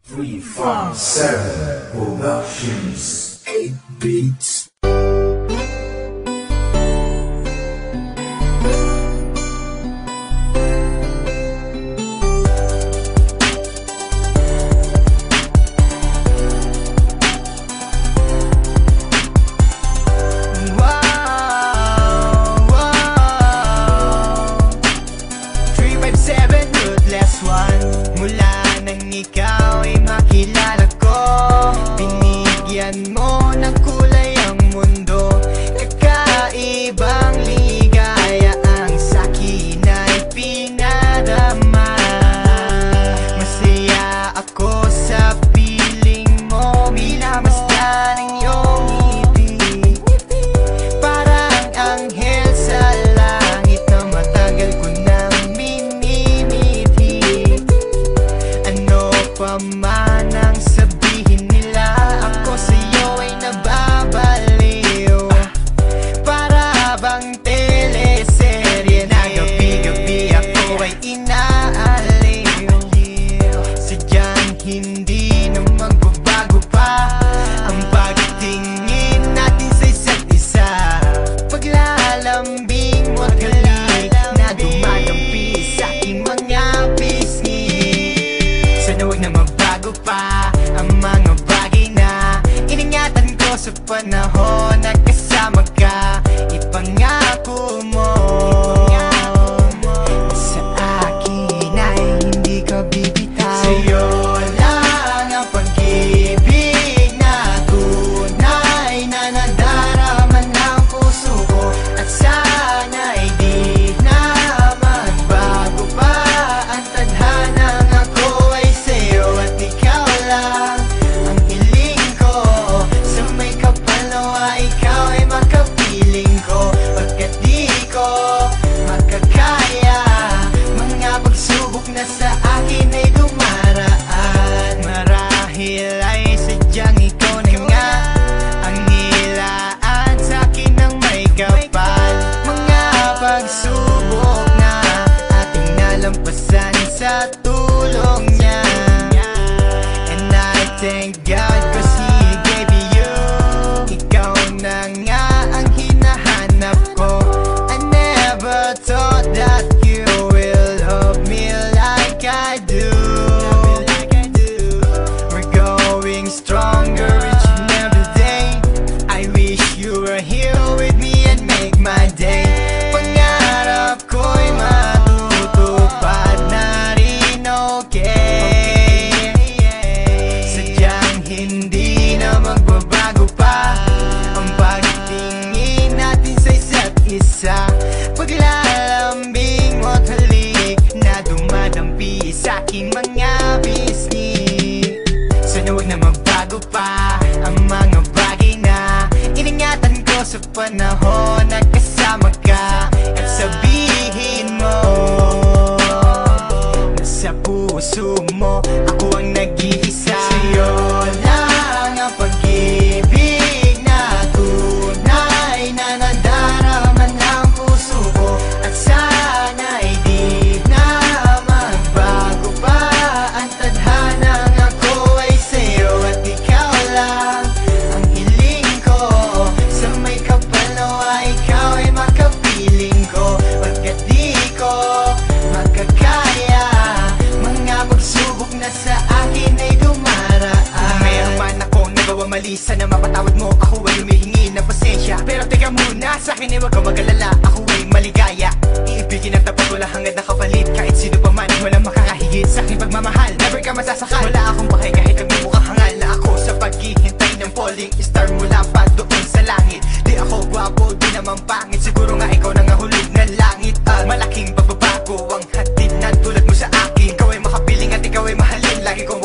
357 Productions 8 Beats. Ikaw ay makilala ko, binigyan mo ng kulay ang mundo. Kakaibang ligaya ang sa'kin ay pinadama. Masaya ako sa piling mo, minamasdan ang iyong ngiti. Parang anghel sa langit na matagal ko nang minimiti. Man ang sabihin nila, ako sa'yo ay nababaliw. Para bang teleserye na gabi-gabi ako ay inaaliw. Sadyang hindi na magbabago pa ang pagtingin natin sa isa't isa. Paglalambing mo at halik na dumadampi sa aking mga pisngi. Sana huwag na magbago pa ang mga bagay na iningatan ko sa panahon na kasama ka. Ipangako mo sa akin ay hindi ka bibitaw. Sa'yo lang ang pag-ibig na tunay na nadarama ng puso ko. At sana'y di na magbago pa ang tadhanang ako ay sa'yo. At ikaw lang ang hiling ko, sa may kapal nawa ikaw ay makapiling ko. Pagkat di ko makakaya mga pagsubok na sa akin ay dumaraan. Marahil ay sadyang ikaw na nga ang nilaan sa'kin ng may kapal. Mga pagsubok na ating nalampasan sa tulong niya. And I thank God 'cause He gave me you. Ikaw na nga ang hinahanap ko. I never thought that you will love me like I do. We're going stronger each and every day. I wish you were here with me and make my day. Pangarap ko'y matutupad na rin, okay? Sadyang hindi na magbabago pa ang pagtingin natin sa isa't isa. Paglalambing mo't halik na dumadampi sa aking mga bisni. Sana huwag na magbago pa ang mga bagay na iningatan ko sa panahon na kasama ka. At sabihin mo na sa puso mo ako ang nag-iisa. Sa'yo lang ang pag-ibig na tunay na nadarama ng puso ko. At sana'y di na magbago pa ang tadhanang ako ay sa'yo. At ikaw lang ang hiling ko, sa may kapal nawa ikaw ay makapiling ko. Pagkat di ko makakaya mga pagsubok na sa akin ay dumaraan. Meron man akong nagawa mali, sana mapatawad mo. Ako ay humihingi ng pasensya, pero teka muna, sa akin ay wag ka mag-alala. Ako ay maligaya, iibigin ang tapat, wala hangad na kapalit. Kahit sino pa man, walang makakahigit sa aking pagmamahal. Never ka masasakal, wala akong bahay kahit nagmumukhang hangal na ako sa paghihintay ng falling star mula pa doon sa langit. Di ako gwapo, di naman pangit, siguro nga ikaw na nga hulog ng langit. At malaking pagbabago ang hatid na tulad mo sa akin. Ikaw ay makapiling at ikaw ay mahalin, lagi kong